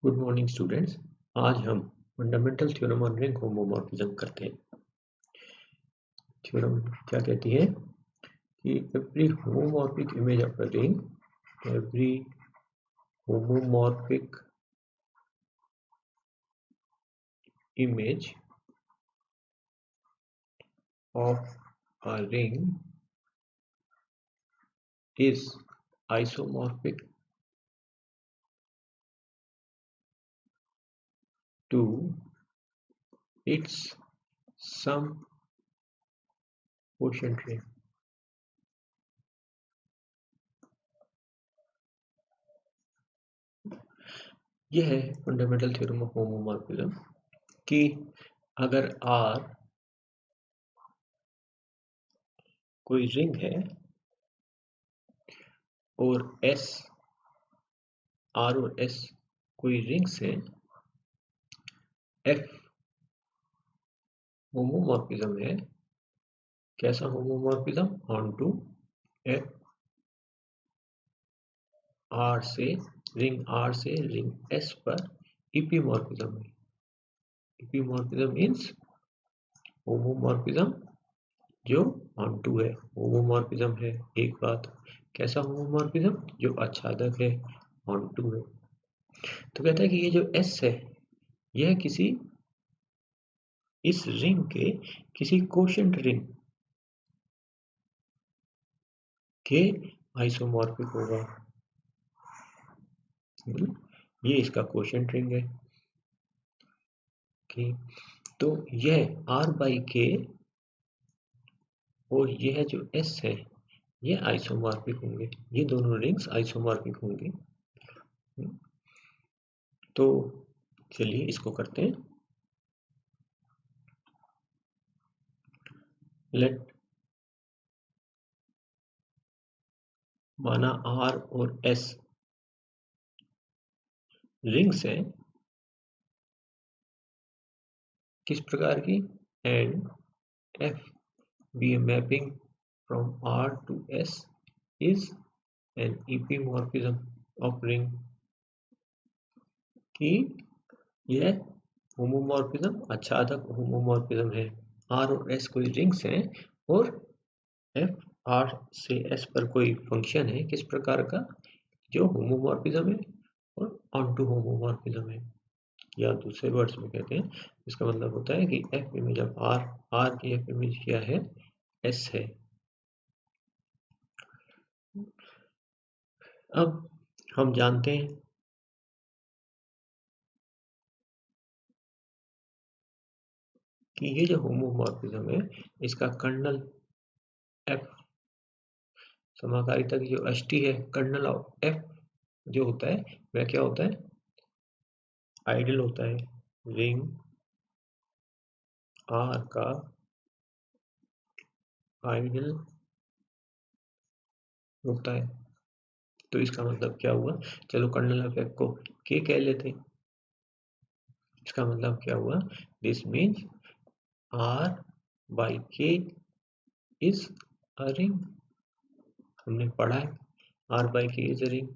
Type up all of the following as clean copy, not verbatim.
Good morning students. आज हम fundamental theorem on ring homomorphism करते हैं। थ्योरम क्या कहती है कि every homomorphic image of a ring, every homomorphic image of a ring is isomorphic to its some quotient ring। यह है फंडामेंटल थ्योरम ऑफ होमोमॉर्फिज्म कि अगर R कोई रिंग है और S, R और S कोई रिंग्स है, F होमोमॉर्फिज्म है। कैसा homomorphism? Onto F R से रिंग S पर इपीमॉर्फिज्म है। इपीमॉर्फिज्म मीन्स होमोमॉर्फिज्म जो ऑन टू है, होमोमॉर्फिज्म है एक बात। कैसा होमोमॉर्फिज्म? जो आच्छादक है, ऑन टू है। तो कहता है कि ये जो S है यह किसी इस रिंग के किसी कोशेंट रिंग के आइसोमॉर्फिक होगा। ये इसका कोशेंट रिंग है। तो यह R बाई के और यह जो S है ये आइसोमॉर्फिक होंगे, ये दोनों रिंग्स आइसोमॉर्फिक होंगे। तो चलिए इसको करते हैं। लेट माना R और S रिंग्स हैं किस प्रकार की, and F be a mapping from R to S is an epimorphism of ring। कि यह होमोमॉर्फिज्म आच्छादक होमोमॉर्फिज्म है। R और S कोई रिंग्स हैं और F R से S पर कोई फंक्शन है किस प्रकार का, जो होमोमॉर्फिज्म है और ऑन टू होमोमॉर्फिज्म है। या दूसरे वर्ड्स में कहते हैं, इसका मतलब होता है कि F image of R, R की F इमेज क्या है, S है। अब हम जानते हैं कि ये जो होमोमॉर्फिज्म है इसका कर्नल F समाकारिता की जो अष्टी है, कर्नल ऑफ F जो होता है वह क्या होता है, आइडियल होता है। रिंग R का आइडियल होता है। तो इसका मतलब क्या हुआ, चलो कर्नल ऑफ F को K कह लेते हैं। इसका मतलब क्या हुआ, this means R by K is a ring. हमने पढ़ा है R by K is a ring.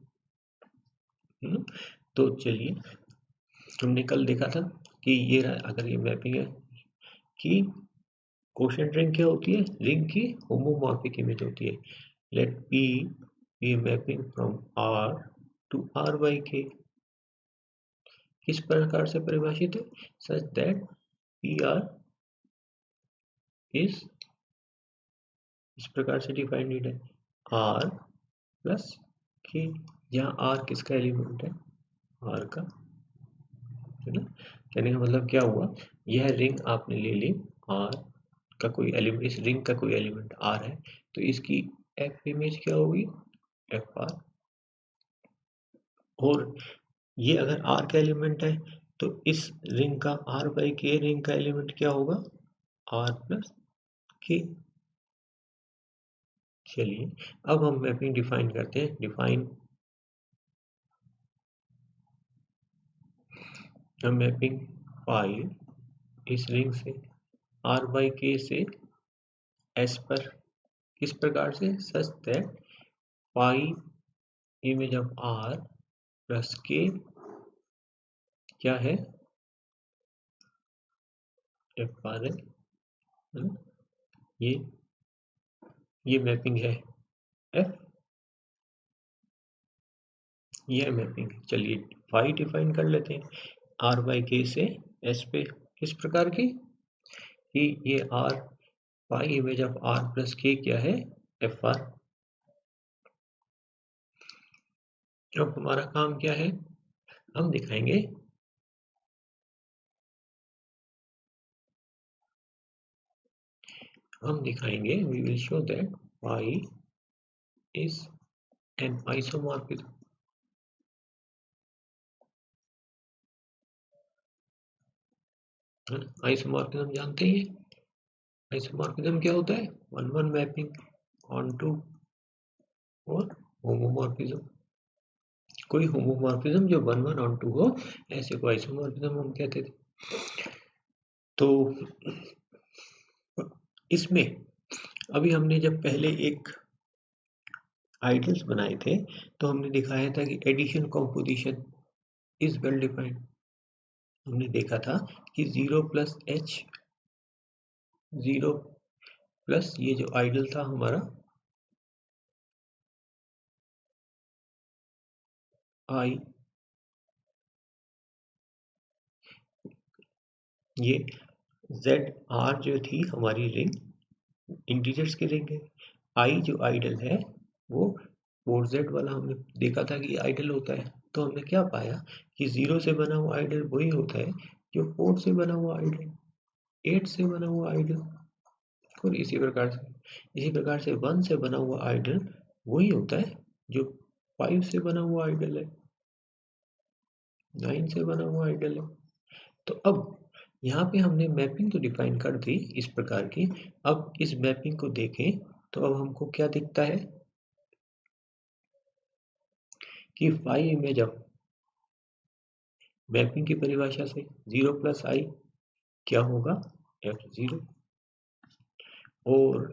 तो चलिए, हमने कल देखा था कि ये अगर ये मैपिंग है कि कोशेंट रिंग क्या होती है, रिंग की होमोमॉर्फिक इमेज होती है। Let P be mapping from R to R by K किस प्रकार से परिभाषित है, सच दैट PR इज इस प्रकार से डिफाइंड है, R प्लस K, जहाँ R किसका एलिमेंट है, R का, है ना। कहने का मतलब क्या हुआ, यह रिंग आपने ले ली, R का कोई एलिमेंट, इस रिंग का कोई एलिमेंट R है, तो इसकी F इमेज क्या होगी, FR। और ये अगर R का एलिमेंट है तो इस रिंग का R बाई K रिंग का एलिमेंट क्या होगा, R प्लस K। चलिए अब हम मैपिंग डिफाइन करते हैं। डिफाइन मैपिंग फाई इस रिंग से R बाई K से S पर किस प्रकार से, such that pi image of R plus K क्या है, एफ आर है ना? ये मैपिंग है एफ, ये मैपिंग। चलिए फाई डिफाइन कर लेते हैं आर बाई के से एस पे, किस प्रकार की कि ये R pi image of R plus K क्या है, एफ आर। अब हमारा काम क्या है, हम दिखाएंगे we will show that phi is an isomorphism, isomorphism जानते ही है। आइसोमॉर्फिज्म क्या होता है, one one mapping onto और होमोमॉर्फिज्म, कोई होमोमॉर्फिज्म जो वन वन ऑन टू हो, ऐसे को आइसोमॉर्फिज्म हम कहते थे। तो इसमें अभी हमने जब पहले एक आइडल्स बनाए थे तो हमने दिखाया था कि addition composition is well defined. हमने देखा था कि 0 प्लस एच, 0 प्लस ये जो आइडल था हमारा आई, ये जेड आर जो थी हमारी रिंग, इंटीजर्स की रिंग है। आई जो आइडल है वो 4z वाला हमने देखा था कि आइडल होता है। तो हमने क्या पाया कि 0 से बना हुआ आइडल वही होता है जो 4 से बना हुआ आइडल, 8 से बना हुआ आइडल, और इसी प्रकार से 1 से बना हुआ आइडल वही होता है जो 5 से बना हुआ आइडल है, 9 से बना हुआ आइडल है। तो अब यहाँ पे हमने मैपिंग तो डिफाइन कर दी इस प्रकार की। अब इस मैपिंग को देखें तो अब हमको क्या दिखता है कि फाई इमेज ऑफ मैपिंग की परिभाषा से 0 प्लस आई क्या होगा, F0, और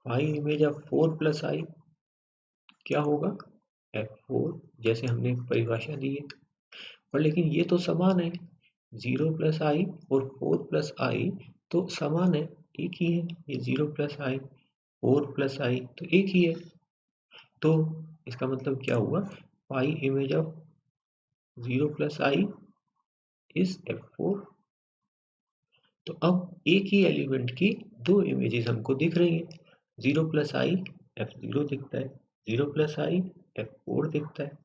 फाई इमेज ऑफ 4 प्लस आई क्या होगा, F4, जैसे हमने परिभाषा दी है। पर लेकिन ये तो समान है, 0 प्लस आई और 4 प्लस आई तो समान है, एक ही है। ये 0 प्लस आई 4 प्लस आई तो एक ही है। तो इसका मतलब क्या हुआ, phi image of 0 plus I is F4। तो अब एक ही एलिमेंट की दो इमेजेस हमको दिख रही हैं। 0 प्लस आई F0 दिखता है, 0 प्लस आई F4 दिखता है।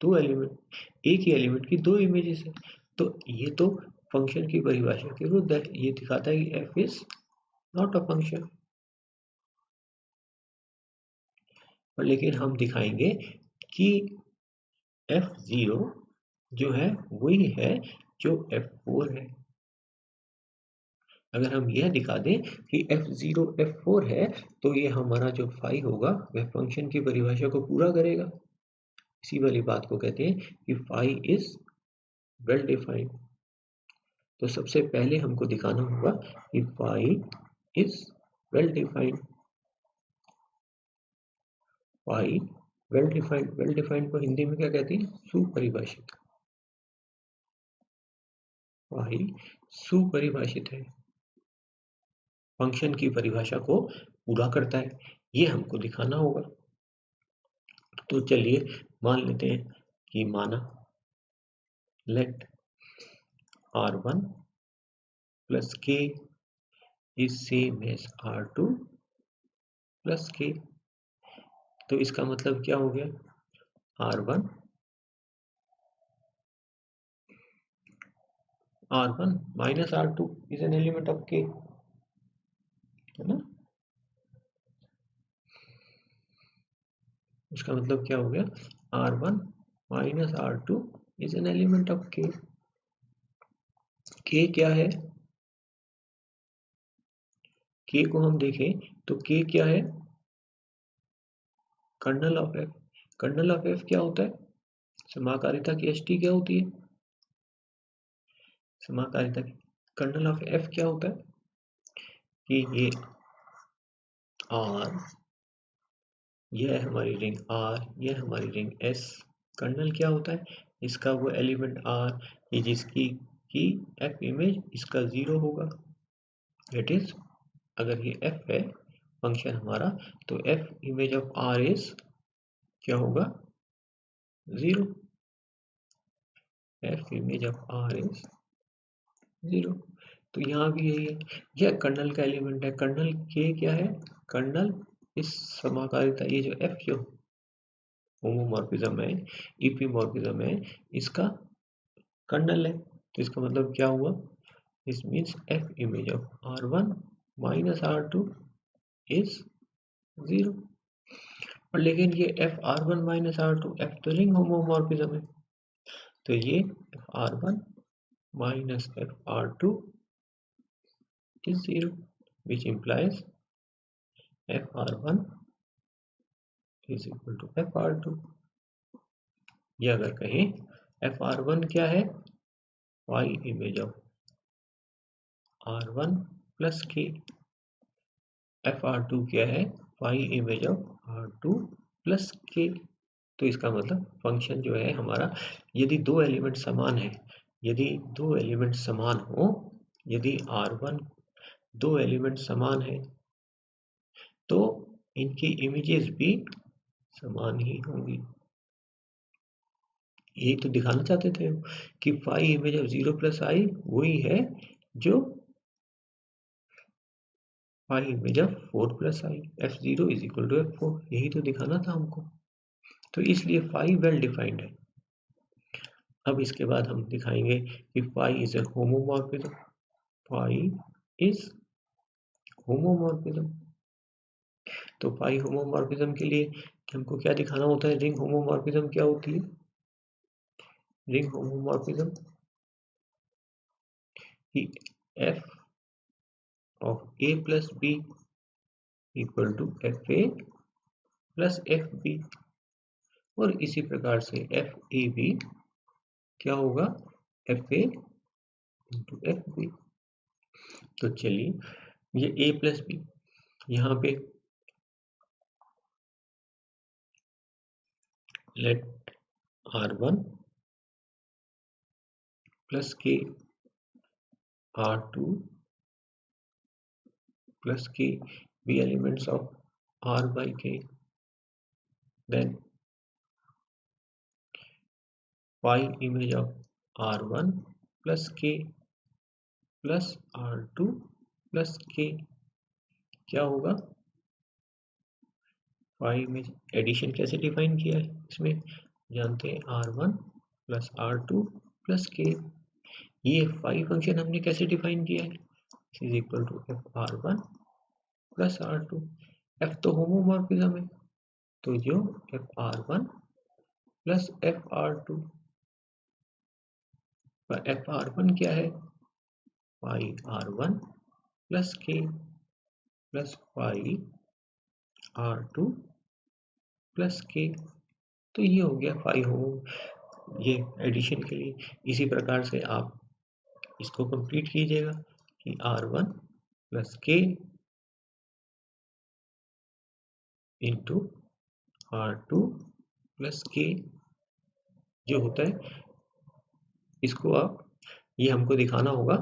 दो एलिमेंट, एक ही एलिमेंट की दो इमेजेस है। तो ये तो फंक्शन की परिभाषा के विरुद्ध है, ये दिखाता है कि f is not a function. पर लेकिन हम दिखाएंगे कि F0 जो है वही है जो F4 है। अगर हम यह दिखा दें कि F0 F4 है तो ये हमारा जो फाई होगा वह फंक्शन की परिभाषा को पूरा करेगा। इसी वाली बात को कहते हैं कि फाई इज वेल डिफाइंड। तो सबसे पहले हमको दिखाना होगा कि phi is well defined. Phi well defined, well defined को हिंदी में क्या कहते हैं, सुपरिभाषित। फाई सुपरिभाषित है, फंक्शन की परिभाषा को पूरा करता है, ये हमको दिखाना होगा। तो चलिए मान लेते हैं कि माना let R1 plus k is same as R2 plus k। तो इसका मतलब क्या हो गया, R1 minus R2 is an element of k, है ना। इसका मतलब क्या हो गया, R1 minus R2 is an element of k। k क्या है, k को हम देखें तो k क्या है, kernel of f। Kernel of f क्या होता है, समाकारिता की ht क्या होती है, समाकारिता की कर्नल ऑफ f क्या होता है कि ये R, यह हमारी रिंग R, यह हमारी रिंग S, कर्नल क्या होता है, इसका वो एलिमेंट आर ये जिसकी की एफ इमेज इसका 0 होगा, दैट इज अगर ये एफ है फंक्शन हमारा तो F image of R is क्या होगा 0, F image of R is 0। तो यहाँ भी यही है, यह कर्नल का एलिमेंट है। कर्नल के क्या है, कर्नल इस समाकारिता ये जो एफ जो होमोमॉर्फिज्म है इपीमॉर्फिज्म है इसका कर्नल है। तो इसका मतलब क्या हुआ, this means F image of R1 minus R2 is 0। और लेकिन ये F R1 minus R2 F तो रिंग होमोमॉर्फिज्म है, तो ये F R1 minus FR2 is 0, which implies FR1 is equal to FR2। ये अगर कहें FR1 क्या है, phi image of R1 plus K, FR2 क्या है, phi image of R2 plus K। तो इसका मतलब फंक्शन जो है हमारा, यदि दो एलिमेंट समान है, यदि दो एलिमेंट समान हो, यदि R1 दो एलिमेंट समान है तो इनकी इमेजेस भी समान ही होंगी। यही तो दिखाना चाहते थे कि phi image of 0 plus I वही है जो phi image of 4 plus I, f0 is equal to f4, यही तो दिखाना था हमको। तो इसलिए फाई वेल डिफाइंड है। अब इसके बाद हम दिखाएंगे कि phi is a homomorphism, phi is homomorphism. तो फाई होमोमॉर्फिज्म के लिए हमको क्या दिखाना होता है, रिंग होमोमॉर्फिज्म क्या होती है, रिंग होमोमॉर्फिज्म कि f of a plus b equal to fa plus fb, और इसी प्रकार से fab क्या होगा, fa into fb। तो चलिए ये a plus b यहाँ पे let r1 plus k r2 plus k be elements of r by k, then phi image of r1 plus k plus r2 plus k क्या होगा, phi में addition कैसे define किया है, इसमें जानते हैं R1 plus R2 plus K। ये फाई फंक्शन हमने कैसे डिफाइन किया है, is equal to F R1 plus R2। F तो होमोमॉर्फिज्म है, तो जो F R1 plus F R2, F R1 क्या है, phi R1 plus K plus phi R2 plus K। तो ये हो गया फाई होमो, ये एडिशन के लिए। इसी प्रकार से आप इसको कंप्लीट कीजिएगा कि R1 plus K into R2 plus K जो होता है, इसको आप, ये हमको दिखाना होगा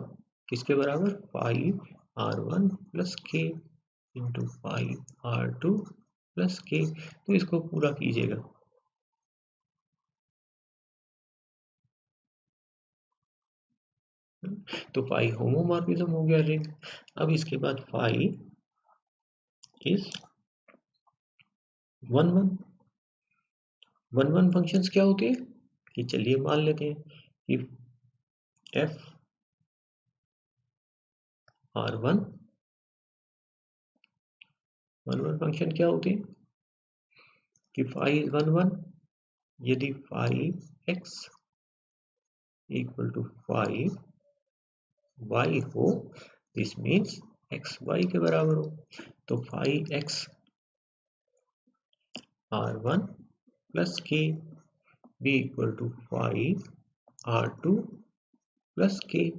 किसके बराबर, 5R1 plus K into 5R2 plus K। तो इसको पूरा कीजिएगा। तो फाई होमोमॉर्फिज्म हो गया रिंग। अब इसके बाद फाई इज 1 1 फंक्शंस क्या होते हैं कि चलिए मान लेते हैं कि एफ R1 1 फंक्शन क्या होते हैं कि फाई इज 1 1, यदि phi x equal to phi y हो, दिस मीन्स x y के बराबर हो, तो phi x R1 plus K be equal to phi R2 plus K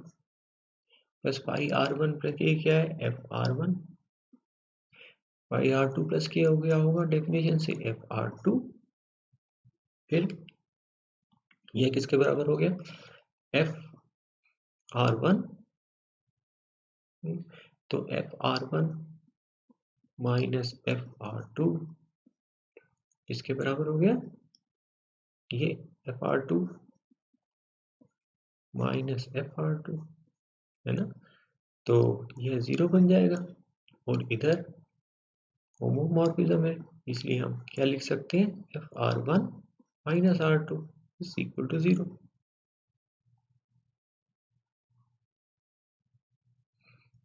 plus phi R1 plus K क्या है, F R1, phi R2 plus K हो गया होगा डेफिनेशन से एफ R2, फिर यह किसके बराबर हो गया, एफ आर वन, तो F R one minus F R two इसके बराबर हो गया, ये F R two minus F R two, है ना, तो यह 0 बन जाएगा और इधर होमोमॉर्फिज्म है, इसलिए हम क्या लिख सकते हैं, F R one minus are two is equal to 0।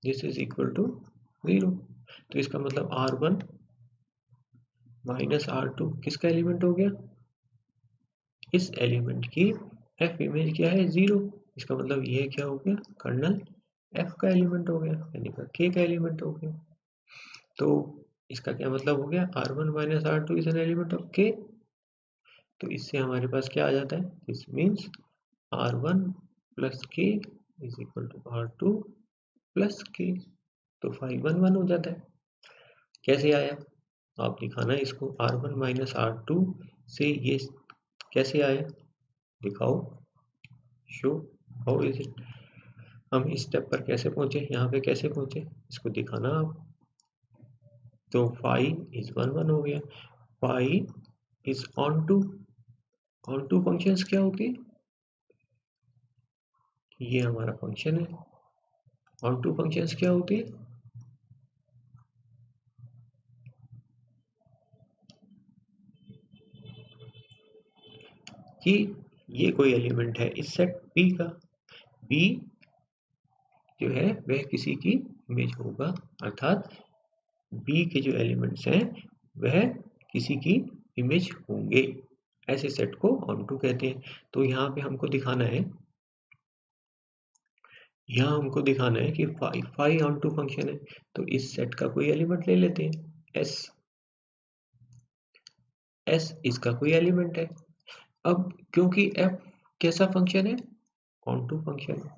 This is equal to 0। तो इसका मतलब R one minus are two किसका एलिमेंट हो गया, इस एलिमेंट की एफ इमेज क्या है, 0। इसका मतलब ये क्या हो गया, कर्नल एफ का एलिमेंट हो गया, यानी के का एलिमेंट हो गया। तो इसका क्या मतलब हो गया, r one minus are two is an element of k. तो इससे हमारे पास क्या आ जाता है, this means r one plus k is equal to r two plus k. तो 5 1 1 हो जाता है। कैसे आया, आप दिखाना इसको, R one minus are two से ये कैसे आया, दिखाओ, शो हाउ इज इट, हम इस स्टेप पर कैसे पहुंचे, यहाँ पे कैसे पहुंचे, इसको दिखाना आप। तो 5 इज 1 1 हो गया, 5 इज ऑन टू फंक्शंस क्या होती है, ये हमारा फंक्शन है, ऑन टू फंक्शंस क्या होती है, कि ये कोई एलिमेंट है इस सेट P का, P जो है वह किसी की इमेज होगा, अर्थात B के जो एलिमेंट्स हैं वह किसी की इमेज होंगे, ऐसे सेट को ऑन टू कहते हैं। तो यहाँ पे हमको दिखाना है, यहाँ हमको दिखाना है कि फाई ऑन टू फंक्शन है, तो इस सेट का कोई एलिमेंट ले लेते हैं, एस इसका कोई एलिमेंट है। अब क्योंकि एफ कैसा फंक्शन है, ऑन टू फंक्शन है,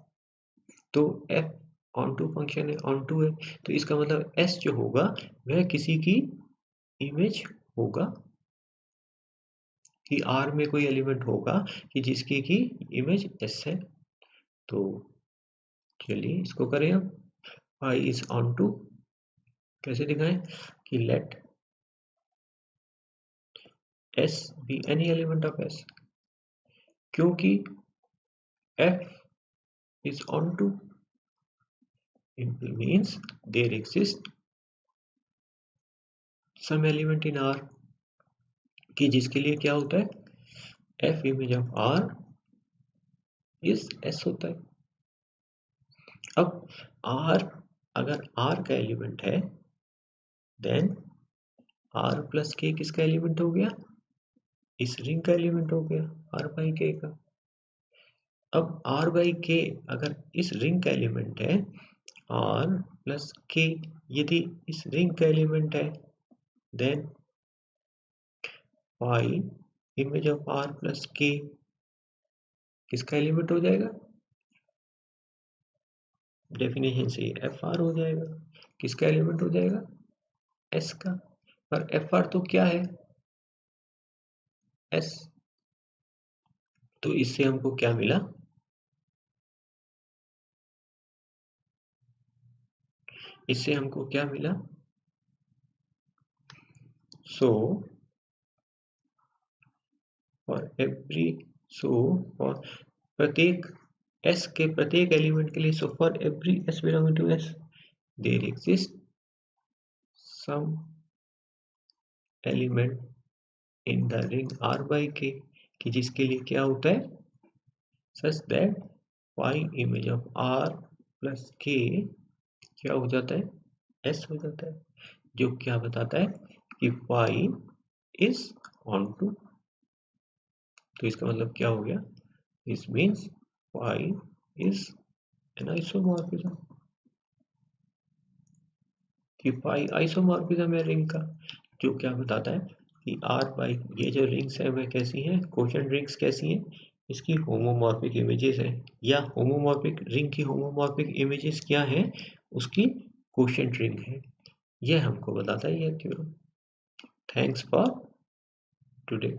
तो एफ ऑन टू फंक्शन है, ऑन टू है, तो इसका मतलब एस जो होगा वह किसी की इमेज होगा, कि आर में कोई एलिमेंट होगा कि जिसकी की इमेज एस है। तो चलिए इसको करें हम, फाई इज ऑन टू, कैसे दिखाएं, कि late S be any element of S, क्योंकि F is onto simply means there exists some element in R, कि जिसके लिए क्या होता है, F image of R is S होता है। अब R अगर R का एलिमेंट है, देन R प्लस K किसका एलिमेंट हो गया, इस रिंग का एलिमेंट हो गया, R बाई K का। अब R बाई K अगर इस रिंग का एलिमेंट है, R प्लस K यदि इस रिंग का एलिमेंट है, then phi image of R plus K किसका एलिमेंट हो जाएगा, डेफिनेशन से एफ आर हो जाएगा, किसका एलिमेंट हो जाएगा, एस का। पर एफ आर तो क्या है, एस। तो इससे हमको क्या मिला, इससे हमको क्या मिला, so for every, so for प्रत्येक एस के प्रत्येक एलिमेंट के लिए, so for every S belonging to S there exist some element in the ring R by K, कि जिसके लिए क्या होता है, such that phi image of R plus K क्या हो जाता है, एस हो जाता है, जो क्या बताता है कि फाई इज ऑन टू। तो इसका मतलब क्या हो गया, this means phi is an isomorphism, कि फाई आइसोमॉर्फिज्म है रिंग का, जो क्या बताता है कि आर बाई, ये जो रिंग्स है वह कैसी हैं, कोशेंट रिंग्स कैसी हैं, इसकी होमोमॉर्फिक इमेजेस हैं, या होमोमॉर्फिक रिंग की होमोमॉर्फिक इमेजेस क्या हैं, उसकी कोशेंट रिंग है, यह हमको बताता है यह थ्योरम। Thanks for today.